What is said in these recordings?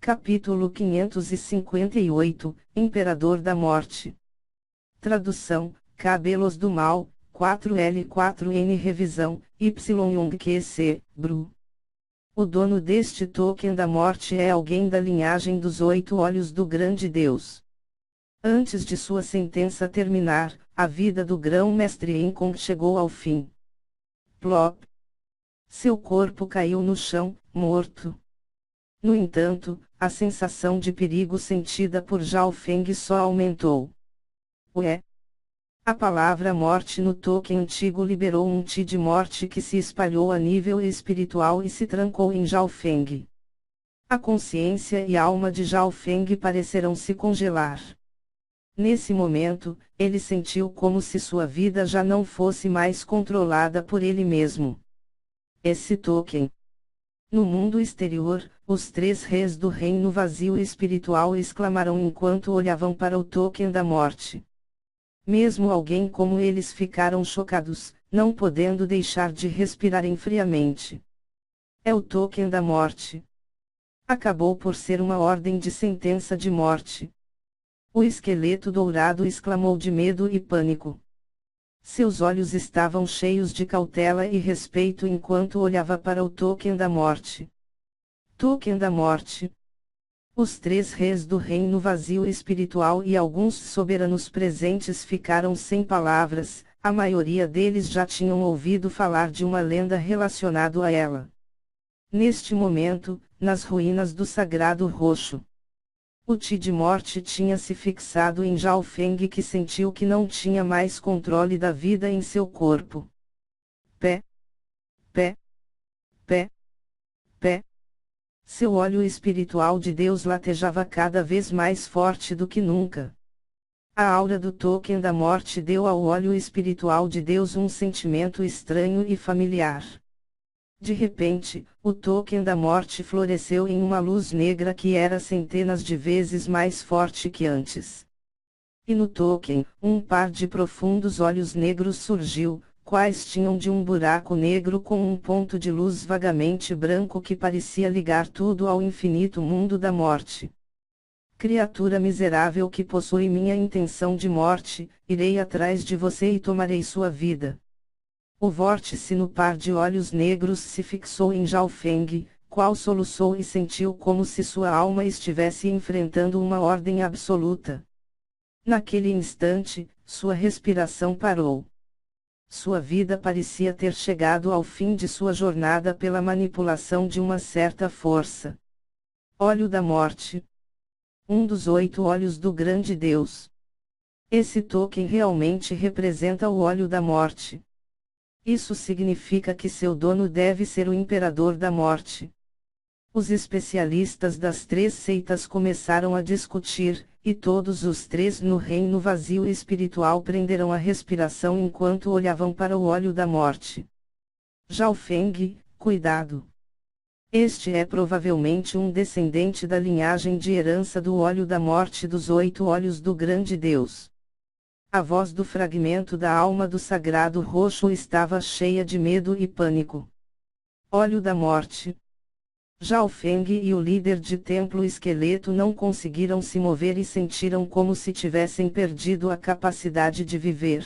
Capítulo 558, Imperador da Morte. Tradução: Cabelos do Mal, 4L4N Revisão, Y-Young-QC, Bru. O dono deste token da morte é alguém da linhagem dos 8 olhos do grande Deus. Antes de sua sentença terminar, a vida do grão-mestre Enkong chegou ao fim. Plop. Seu corpo caiu no chão, morto. No entanto, a sensação de perigo sentida por Zhao Feng só aumentou. Ué! A palavra morte no token antigo liberou um Ti de morte que se espalhou a nível espiritual e se trancou em Zhao Feng. A consciência e a alma de Zhao Feng pareceram se congelar. Nesse momento, ele sentiu como se sua vida já não fosse mais controlada por ele mesmo. Esse token. No mundo exterior, os 3 reis do reino vazio espiritual exclamaram enquanto olhavam para o token da morte. Mesmo alguém como eles ficaram chocados, não podendo deixar de respirar friamente. É o token da morte. Acabou por ser uma ordem de sentença de morte. O esqueleto dourado exclamou de medo e pânico. Seus olhos estavam cheios de cautela e respeito enquanto olhava para o token da morte. Token da morte. Os 3 reis do reino vazio espiritual e alguns soberanos presentes ficaram sem palavras, a maioria deles já tinham ouvido falar de uma lenda relacionada a ela. Neste momento, nas ruínas do Sagrado Roxo, o Ti de morte tinha se fixado em Zhao Feng, que sentiu que não tinha mais controle da vida em seu corpo. Pé. Pé. Pé. Pé. Seu olho espiritual de Deus latejava cada vez mais forte do que nunca. A aura do token da morte deu ao olho espiritual de Deus um sentimento estranho e familiar. De repente, o token da morte floresceu em uma luz negra que era centenas de vezes mais forte que antes. E no token, um par de profundos olhos negros surgiu, quais tinham de um buraco negro com um ponto de luz vagamente branco que parecia ligar tudo ao infinito mundo da morte. Criatura miserável que possui minha intenção de morte, irei atrás de você e tomarei sua vida. O vórtice no par de olhos negros se fixou em Zhao Feng, qual soluçou e sentiu como se sua alma estivesse enfrentando uma ordem absoluta. Naquele instante, sua respiração parou. Sua vida parecia ter chegado ao fim de sua jornada pela manipulação de uma certa força. Olho da morte. Um dos 8 olhos do grande Deus. Esse token realmente representa o olho da morte. Isso significa que seu dono deve ser o Imperador da Morte. Os especialistas das 3 seitas começaram a discutir, e todos os 3 no reino vazio espiritual prenderam a respiração enquanto olhavam para o olho da morte. Zhao Feng, cuidado! Este é provavelmente um descendente da linhagem de herança do olho da morte dos 8 olhos do grande Deus. A voz do fragmento da alma do Sagrado Roxo estava cheia de medo e pânico. Olho da morte. Zhao Feng e o líder de templo esqueleto não conseguiram se mover e sentiram como se tivessem perdido a capacidade de viver.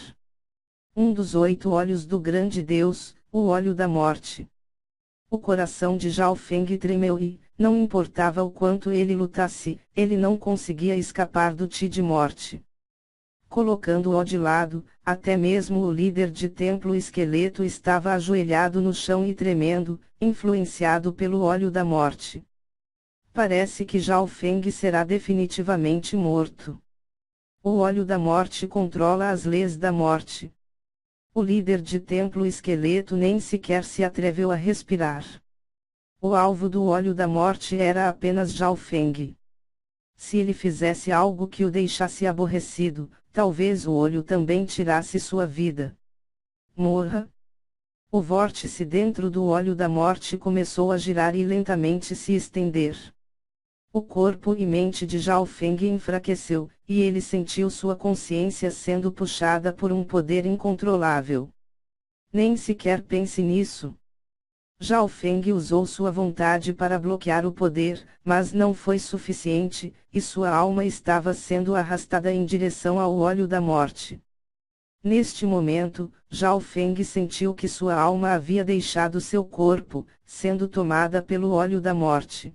Um dos 8 olhos do grande Deus, o olho da morte. O coração de Zhao Feng tremeu e, não importava o quanto ele lutasse, ele não conseguia escapar do Ti de morte. Colocando-o de lado, até mesmo o líder de templo esqueleto estava ajoelhado no chão e tremendo, influenciado pelo olho da morte. Parece que Zhao Feng será definitivamente morto. O olho da morte controla as leis da morte. O líder de templo esqueleto nem sequer se atreveu a respirar. O alvo do olho da morte era apenas Zhao Feng. Se ele fizesse algo que o deixasse aborrecido, talvez o olho também tirasse sua vida. Morra! O vórtice dentro do olho da morte começou a girar e lentamente se estender. O corpo e mente de Zhao Feng enfraqueceu, e ele sentiu sua consciência sendo puxada por um poder incontrolável. Nem sequer pense nisso. Zhao Feng usou sua vontade para bloquear o poder, mas não foi suficiente, e sua alma estava sendo arrastada em direção ao olho da morte. Neste momento, Zhao Feng sentiu que sua alma havia deixado seu corpo, sendo tomada pelo olho da morte.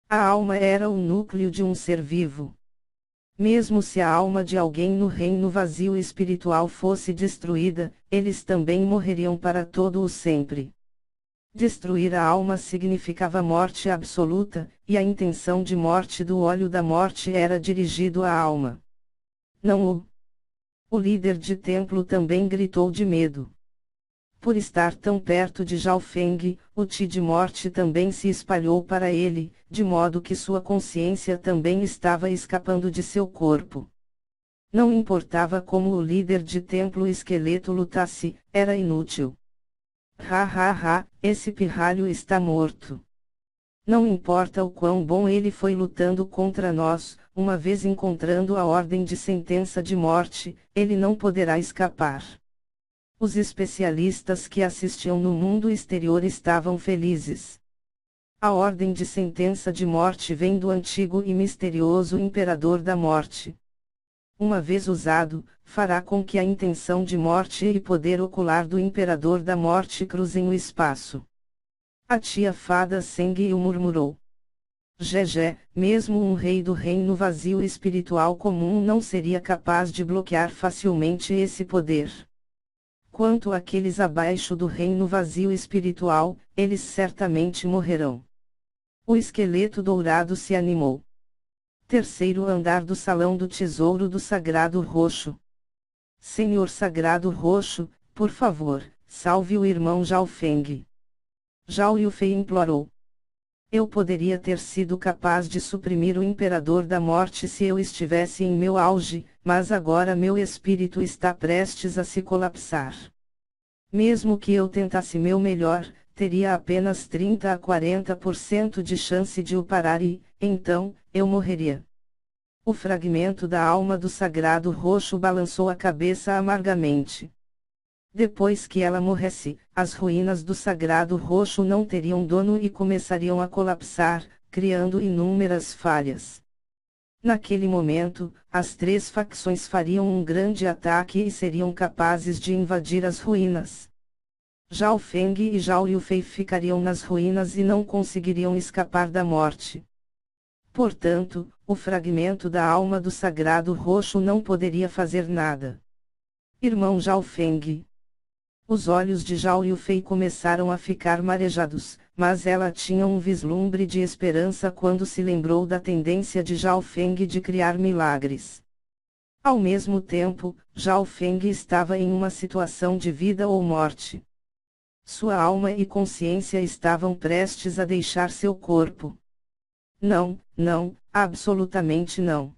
A alma era o núcleo de um ser vivo. Mesmo se a alma de alguém no reino vazio espiritual fosse destruída, eles também morreriam para todo o sempre. Destruir a alma significava morte absoluta, e a intenção de morte do olho da morte era dirigido à alma. Não o líder de templo também gritou de medo. Por estar tão perto de Zhao Feng, o Qi de morte também se espalhou para ele, de modo que sua consciência também estava escapando de seu corpo. Não importava como o líder de templo esqueleto lutasse, era inútil. Esse pirralho está morto. Não importa o quão bom ele foi lutando contra nós, uma vez encontrando a ordem de sentença de morte, ele não poderá escapar. Os especialistas que assistiam no mundo exterior estavam felizes. A ordem de sentença de morte vem do antigo e misterioso Imperador da Morte. Uma vez usado, fará com que a intenção de morte e poder ocular do Imperador da Morte cruzem o espaço. A tia fada Sengyu murmurou. Mesmo um rei do reino vazio espiritual comum não seria capaz de bloquear facilmente esse poder. Quanto àqueles abaixo do reino vazio espiritual, eles certamente morrerão. O esqueleto dourado se animou. Terceiro andar do Salão do Tesouro do Sagrado Roxo. Senhor Sagrado Roxo, por favor, salve o irmão Zhao Feng. Zhao Yufei implorou. Eu poderia ter sido capaz de suprimir o Imperador da Morte se eu estivesse em meu auge, mas agora meu espírito está prestes a se colapsar. Mesmo que eu tentasse meu melhor, teria apenas 30 a 40% de chance de o parar e, então, eu morreria. O fragmento da alma do Sagrado Roxo balançou a cabeça amargamente. Depois que ela morresse, as ruínas do Sagrado Roxo não teriam dono e começariam a colapsar, criando inúmeras falhas. Naquele momento, as três facções fariam um grande ataque e seriam capazes de invadir as ruínas. Zhao Feng e Zhao Yufei ficariam nas ruínas e não conseguiriam escapar da morte. Portanto, o fragmento da alma do Sagrado Roxo não poderia fazer nada. Irmão Zhao Feng. Os olhos de Zhao Yufei começaram a ficar marejados, mas ela tinha um vislumbre de esperança quando se lembrou da tendência de Zhao Feng de criar milagres. Ao mesmo tempo, Zhao Feng estava em uma situação de vida ou morte. Sua alma e consciência estavam prestes a deixar seu corpo. Não, absolutamente não.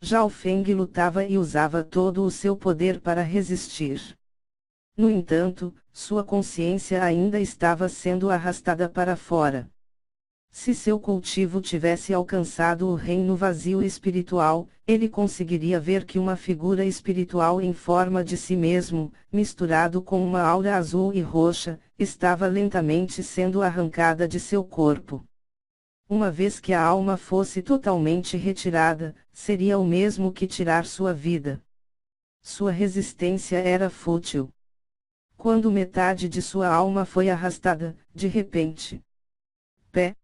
Zhao Feng lutava e usava todo o seu poder para resistir. No entanto, sua consciência ainda estava sendo arrastada para fora. Se seu cultivo tivesse alcançado o reino vazio espiritual, ele conseguiria ver que uma figura espiritual em forma de si mesmo, misturado com uma aura azul e roxa, estava lentamente sendo arrancada de seu corpo. Uma vez que a alma fosse totalmente retirada, seria o mesmo que tirar sua vida. Sua resistência era fútil. Quando metade de sua alma foi arrastada, de repente. Pé.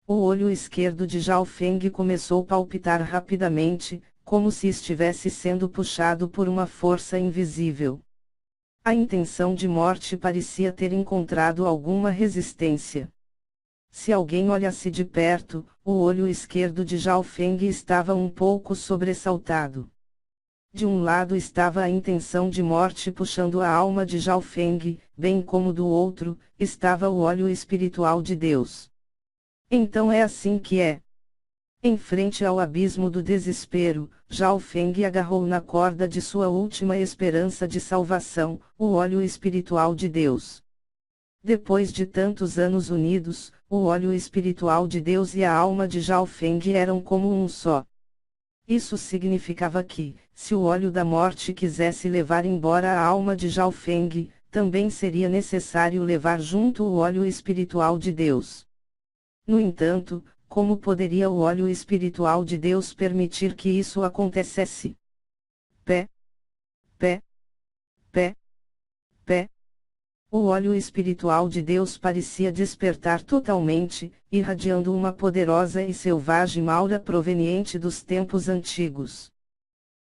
O olho esquerdo de Zhao Feng começou a palpitar rapidamente, como se estivesse sendo puxado por uma força invisível. A intenção de morte parecia ter encontrado alguma resistência. Se alguém olhasse de perto, o olho esquerdo de Zhao Feng estava um pouco sobressaltado. De um lado estava a intenção de morte puxando a alma de Zhao Feng, bem como do outro, estava o olho espiritual de Deus. Então é assim que é. Em frente ao abismo do desespero, Zhao Feng agarrou na corda de sua última esperança de salvação, o olho espiritual de Deus. Depois de tantos anos unidos, o olho espiritual de Deus e a alma de Zhao Feng eram como um só. Isso significava que, Se o olho da morte quisesse levar embora a alma de Zhao Feng, também seria necessário levar junto o óleo espiritual de Deus. No entanto, como poderia o óleo espiritual de Deus permitir que isso acontecesse? Pé, pé, pé, pé. O óleo espiritual de Deus parecia despertar totalmente, irradiando uma poderosa e selvagem aura proveniente dos tempos antigos.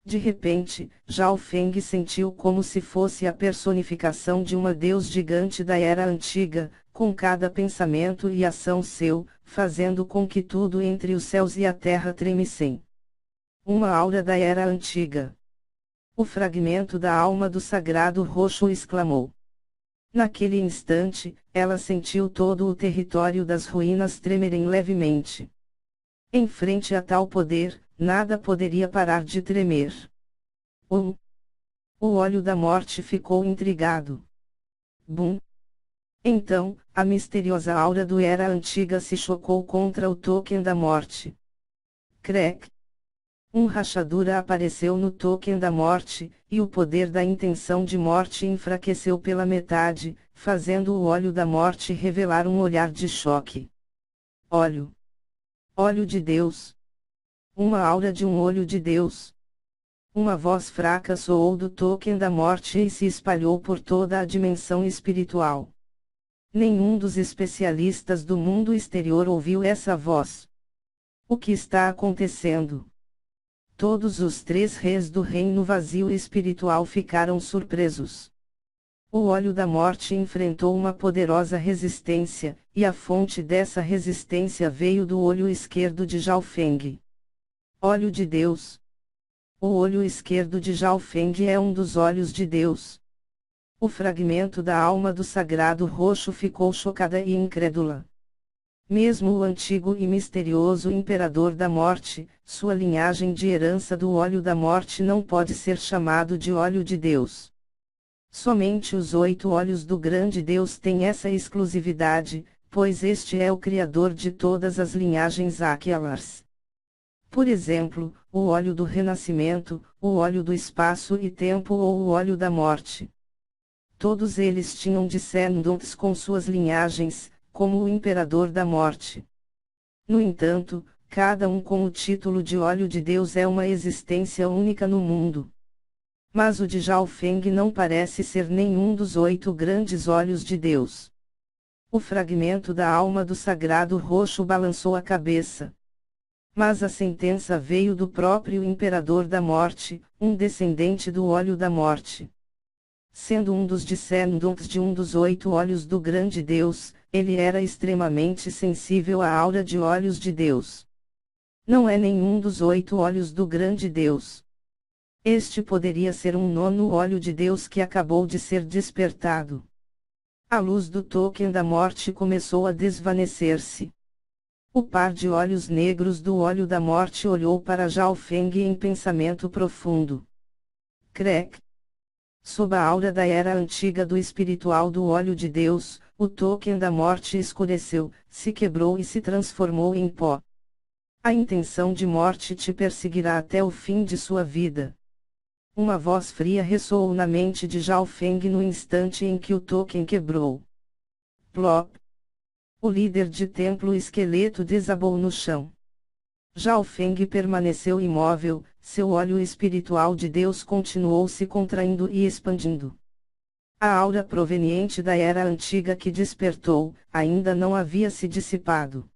De repente, Zhao Feng sentiu como se fosse a personificação de uma deus gigante da era antiga, com cada pensamento e ação seu, fazendo com que tudo entre os céus e a terra tremessem. Uma aura da era antiga. O fragmento da alma do sagrado roxo exclamou. Naquele instante, ela sentiu todo o território das ruínas tremerem levemente. Em frente a tal poder, nada poderia parar de tremer. O olho da morte ficou intrigado. Bum! Então, a misteriosa aura do Era Antiga se chocou contra o token da morte. Crack! Rachadura apareceu no token da morte, e o poder da intenção de morte enfraqueceu pela metade, fazendo o olho da morte revelar um olhar de choque. Olho! Olho de Deus! Uma aura de um olho de Deus! Uma voz fraca soou do token da morte e se espalhou por toda a dimensão espiritual. Nenhum dos especialistas do mundo exterior ouviu essa voz. O que está acontecendo? Todos os 3 reis do reino vazio espiritual ficaram surpresos. O olho da morte enfrentou uma poderosa resistência, e a fonte dessa resistência veio do olho esquerdo de Zhao Feng. Olho de Deus. O olho esquerdo de Zhao Feng é um dos olhos de Deus. O fragmento da alma do sagrado roxo ficou chocada e incrédula. Mesmo o antigo e misterioso imperador da morte, sua linhagem de herança do olho da morte não pode ser chamado de olho de Deus. Somente os 8 olhos do grande Deus têm essa exclusividade, pois este é o criador de todas as linhagens aquelas. Por exemplo, o olho do renascimento, o olho do espaço e tempo ou o olho da morte. Todos eles tinham descendentes com suas linhagens, como o imperador da morte. No entanto, cada um com o título de olho de Deus é uma existência única no mundo. Mas o de Zhao Feng não parece ser nenhum dos 8 grandes olhos de Deus. O fragmento da alma do sagrado roxo balançou a cabeça. Mas a sentença veio do próprio imperador da morte, um descendente do olho da morte. Sendo um dos descendentes de um dos 8 olhos do grande Deus, ele era extremamente sensível à aura de olhos de Deus. Não é nenhum dos 8 olhos do grande Deus. Este poderia ser um 9º olho de Deus que acabou de ser despertado. A luz do token da morte começou a desvanecer-se. O par de olhos negros do olho da morte olhou para Zhao Feng em pensamento profundo. Crack! Sob a aura da era antiga do espiritual do olho de Deus, o token da morte escureceu, se quebrou e se transformou em pó. A intenção de morte te perseguirá até o fim de sua vida. Uma voz fria ressoou na mente de Zhao Feng no instante em que o token quebrou. Plop! O líder de templo esqueleto desabou no chão. Zhao Feng permaneceu imóvel, seu olho espiritual de Deus continuou se contraindo e expandindo. A aura proveniente da era antiga que despertou, ainda não havia se dissipado.